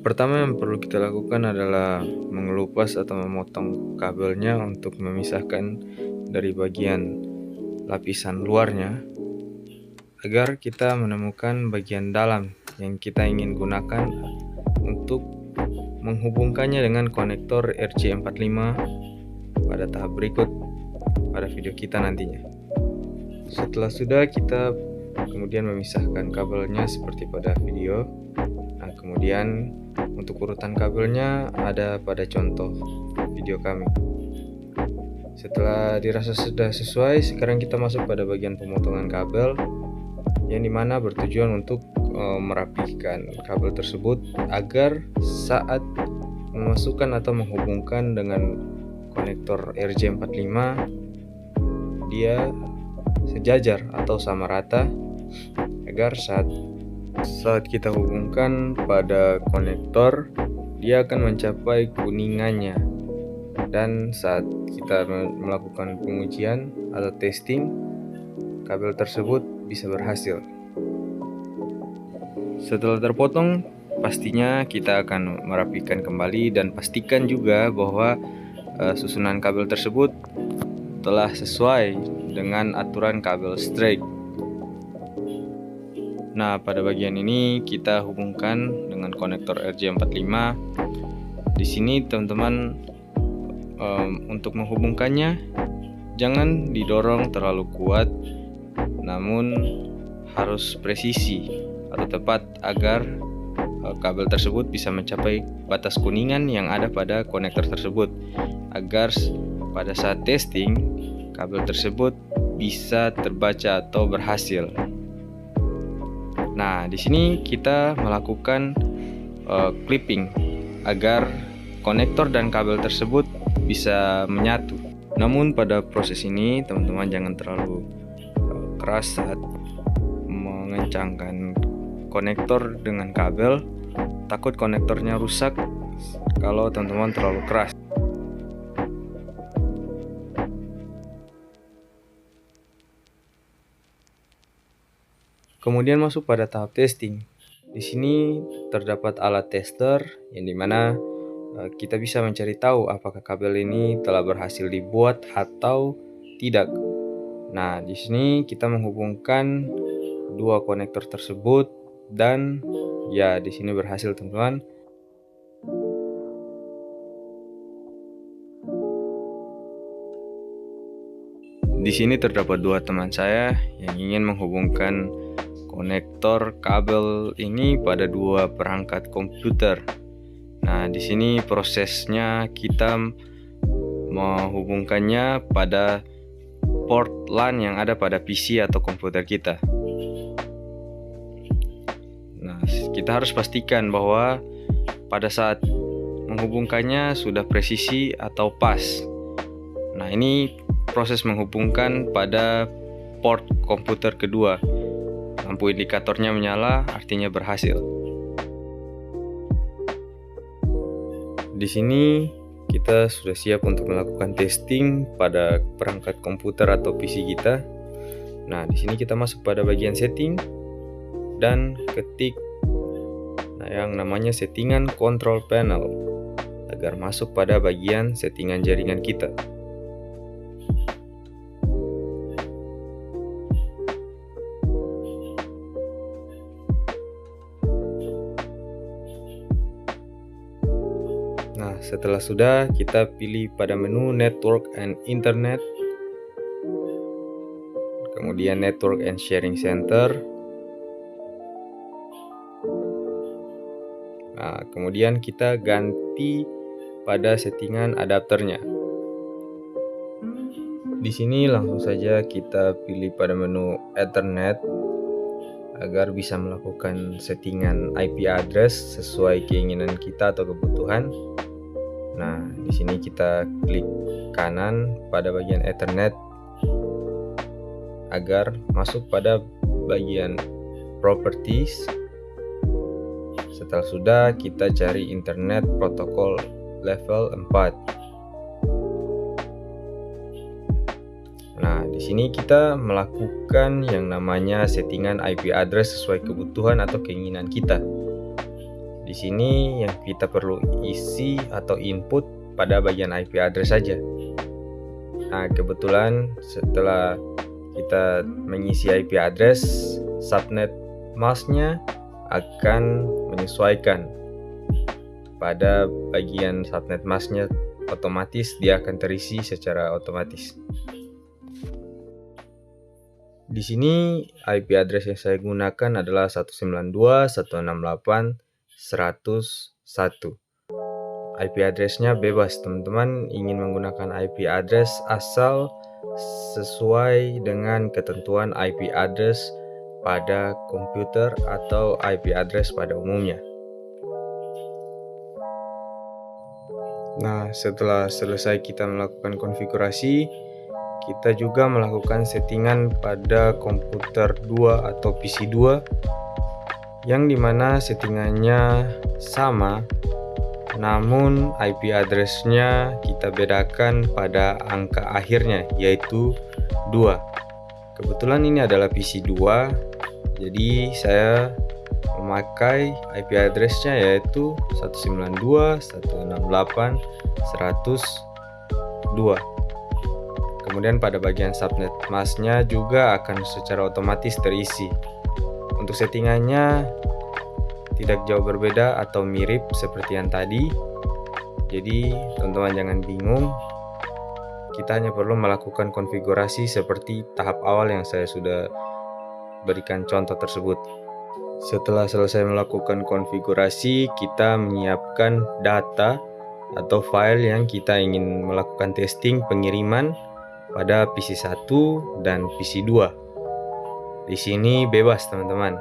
Pertama yang perlu kita lakukan adalah mengelupas atau memotong kabelnya untuk memisahkan dari bagian lapisan luarnya, agar kita menemukan bagian dalam yang kita ingin gunakan untuk menghubungkannya dengan konektor RJ45 pada tahap berikut pada video kita nantinya. Setelah sudah, kita kemudian memisahkan kabelnya seperti pada video. Nah, kemudian untuk urutan kabelnya ada pada contoh video kami. Setelah dirasa sudah sesuai, sekarang kita masuk pada bagian pemotongan kabel, yang dimana bertujuan untuk merapihkan kabel tersebut agar saat memasukkan atau menghubungkan dengan konektor RJ45 dia sejajar atau sama rata, agar saat kita hubungkan pada konektor dia akan mencapai kuningannya, dan saat kita melakukan pengujian atau testing, kabel tersebut bisa berhasil. Setelah terpotong, pastinya kita akan merapikan kembali dan pastikan juga bahwa susunan kabel tersebut telah sesuai dengan aturan kabel straight. Nah, pada bagian ini kita hubungkan dengan konektor RJ45. Di sini teman-teman, untuk menghubungkannya jangan didorong terlalu kuat, namun harus presisi atau tepat agar kabel tersebut bisa mencapai batas kuningan yang ada pada konektor tersebut, agar pada saat testing kabel tersebut bisa terbaca atau berhasil. Nah, di sini kita melakukan clipping agar konektor dan kabel tersebut bisa menyatu. Namun pada proses ini teman-teman jangan terlalu keras saat mengencangkan konektor dengan kabel, takut konektornya rusak kalau teman-teman terlalu keras. Kemudian masuk pada tahap testing. Di sini terdapat alat tester yang dimana kita bisa mencari tahu apakah kabel ini telah berhasil dibuat atau tidak. Nah, di sini kita menghubungkan dua konektor tersebut dan ya di sini berhasil, teman-teman. Di sini terdapat dua teman saya yang ingin menghubungkan konektor kabel ini pada dua perangkat komputer. Nah, di sini prosesnya kita menghubungkannya pada port LAN yang ada pada PC atau komputer kita. Nah, kita harus pastikan bahwa pada saat menghubungkannya sudah presisi atau pas. Nah, ini proses menghubungkan pada port komputer kedua. Lampu indikatornya menyala, artinya berhasil. Di sini kita sudah siap untuk melakukan testing pada perangkat komputer atau PC kita. Nah, di sini kita masuk pada bagian setting dan ketik yang namanya settingan control panel agar masuk pada bagian settingan jaringan kita. Nah, setelah sudah, kita pilih pada menu Network and Internet, kemudian Network and Sharing Center. Nah, kemudian kita ganti pada settingan adapternya. Di sini langsung saja kita pilih pada menu Ethernet agar bisa melakukan settingan IP address sesuai keinginan kita atau kebutuhan. Nah, di sini kita klik kanan pada bagian Ethernet agar masuk pada bagian Properties. Setelah sudah, kita cari Internet Protocol level 4. Nah, di sini kita melakukan yang namanya settingan IP address sesuai kebutuhan atau keinginan kita. Di sini yang kita perlu isi atau input pada bagian IP address saja. Nah, kebetulan setelah kita mengisi IP address, subnet masknya akan menyesuaikan pada bagian subnet masknya, otomatis dia akan terisi secara otomatis. Di sini IP address yang saya gunakan adalah 192.168.101. IP address-nya bebas, teman-teman ingin menggunakan IP address asal sesuai dengan ketentuan IP address pada komputer atau IP address pada umumnya. Nah, setelah selesai kita melakukan konfigurasi, kita juga melakukan settingan pada komputer 2 atau PC 2 yang dimana settingannya sama, namun IP address-nya kita bedakan pada angka akhirnya, yaitu 2. Kebetulan ini adalah PC 2, jadi saya memakai IP address-nya yaitu 192.168.102. Kemudian pada bagian subnet masknya juga akan secara otomatis terisi. Untuk settingannya tidak jauh berbeda atau mirip seperti yang tadi. Jadi teman-teman jangan bingung, kita hanya perlu melakukan konfigurasi seperti tahap awal yang saya sudah berikan contoh tersebut. Setelah selesai melakukan konfigurasi, kita menyiapkan data atau file yang kita ingin melakukan testing pengiriman pada PC 1 dan PC 2. Di sini bebas teman-teman.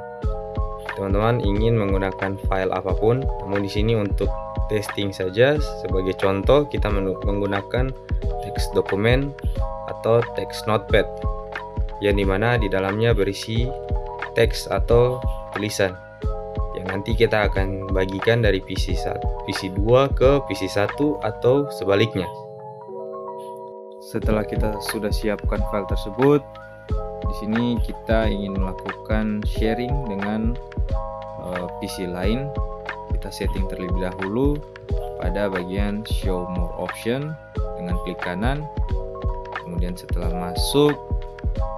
Teman-teman ingin menggunakan file apapun, namun di sini untuk testing saja sebagai contoh kita menggunakan teks dokumen atau teks notepad yang dimana di dalamnya berisi teks atau tulisan yang nanti kita akan bagikan dari PC 2 ke PC 1 atau sebaliknya. Setelah kita sudah siapkan file tersebut, di sini kita ingin melakukan sharing dengan PC lain. Kita setting terlebih dahulu pada bagian show more option dengan klik kanan. Kemudian setelah masuk,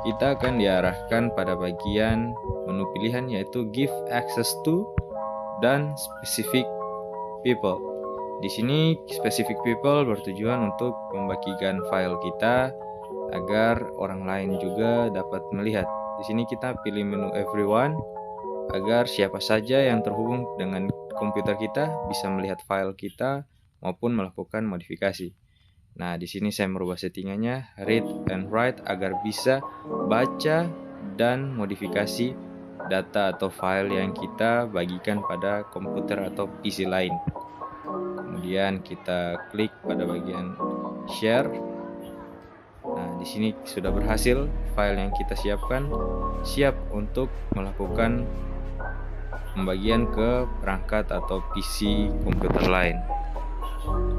kita akan diarahkan pada bagian menu pilihan yaitu give access to dan specific people. Di sini specific people bertujuan untuk membagikan file kita agar orang lain juga dapat melihat. Di sini kita pilih menu everyone agar siapa saja yang terhubung dengan komputer kita bisa melihat file kita maupun melakukan modifikasi. Nah, di sini saya merubah settingannya read and write agar bisa baca dan modifikasi data atau file yang kita bagikan pada komputer atau PC lain. Kemudian kita klik pada bagian share. Nah, di sini sudah berhasil, file yang kita siapkan siap untuk melakukan pembagian ke perangkat atau PC komputer lain.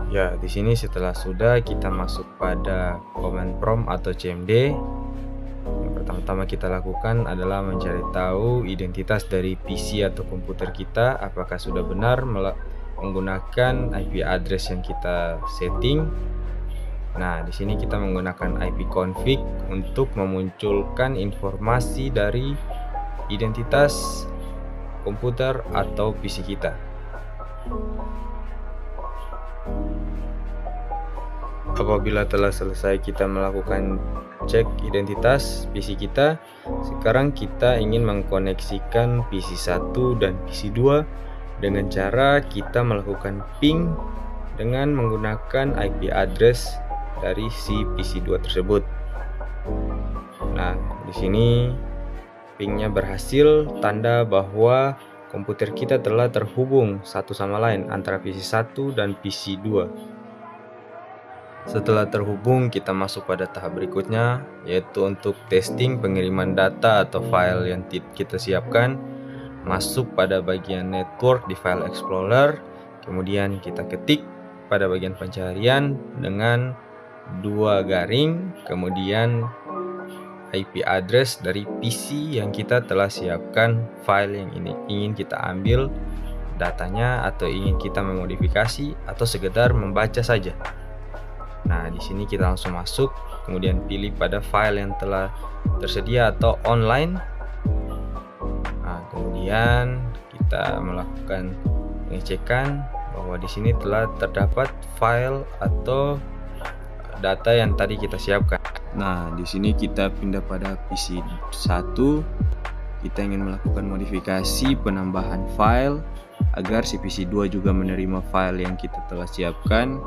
Ya, di sini setelah sudah kita masuk pada command prompt atau CMD. Yang pertama-tama kita lakukan adalah mencari tahu identitas dari PC atau komputer kita apakah sudah benar menggunakan IP address yang kita setting. Nah, di sini kita menggunakan ipconfig untuk memunculkan informasi dari identitas komputer atau PC kita. Apabila telah selesai kita melakukan cek identitas PC kita, sekarang kita ingin mengkoneksikan PC 1 dan PC 2 dengan cara kita melakukan ping dengan menggunakan IP address dari si PC 2 tersebut. Nah, di sini pingnya berhasil, tanda bahwa komputer kita telah terhubung satu sama lain antara PC 1 dan PC 2. Setelah terhubung, kita masuk pada tahap berikutnya, yaitu untuk testing pengiriman data atau file yang kita siapkan. Masuk pada bagian network di file explorer, kemudian kita ketik pada bagian pencarian dengan 2 garing, kemudian IP address dari PC yang kita telah siapkan file yang ini ingin kita ambil datanya atau ingin kita memodifikasi atau sekedar membaca saja. Nah, di sini kita langsung masuk, kemudian pilih pada file yang telah tersedia atau online. Nah, kemudian kita melakukan pengecekan bahwa di sini telah terdapat file atau data yang tadi kita siapkan. Nah, di sini kita pindah pada PC 1. Kita ingin melakukan modifikasi penambahan file agar si PC 2 juga menerima file yang kita telah siapkan.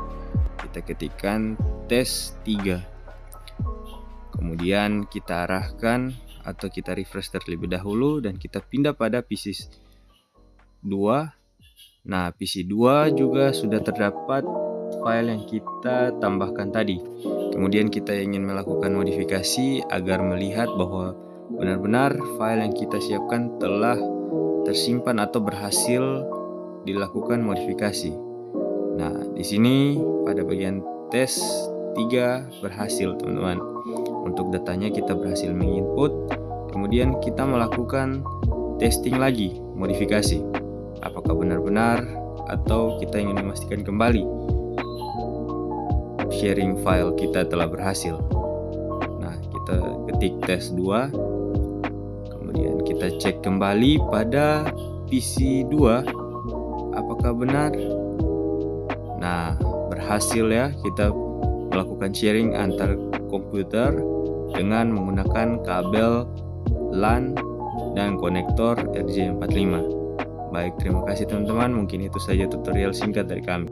Kita ketikkan tes3. Kemudian kita arahkan atau kita refresh terlebih dahulu dan kita pindah pada PC 2. Nah, PC 2 juga sudah terdapat file yang kita tambahkan tadi. Kemudian kita ingin melakukan modifikasi agar melihat bahwa benar-benar file yang kita siapkan telah tersimpan atau berhasil dilakukan modifikasi. Nah, di sini pada bagian tes 3 berhasil, teman-teman. Untuk datanya kita berhasil menginput, kemudian kita melakukan testing lagi, modifikasi. Apakah benar-benar atau kita ingin memastikan kembali sharing file kita telah berhasil. Nah, kita ketik tes 2. Kemudian kita cek kembali pada PC 2 apakah benar. Nah, berhasil ya, kita melakukan sharing antar komputer dengan menggunakan kabel LAN dan konektor RJ45. Baik, terima kasih teman-teman. Mungkin itu saja tutorial singkat dari kami.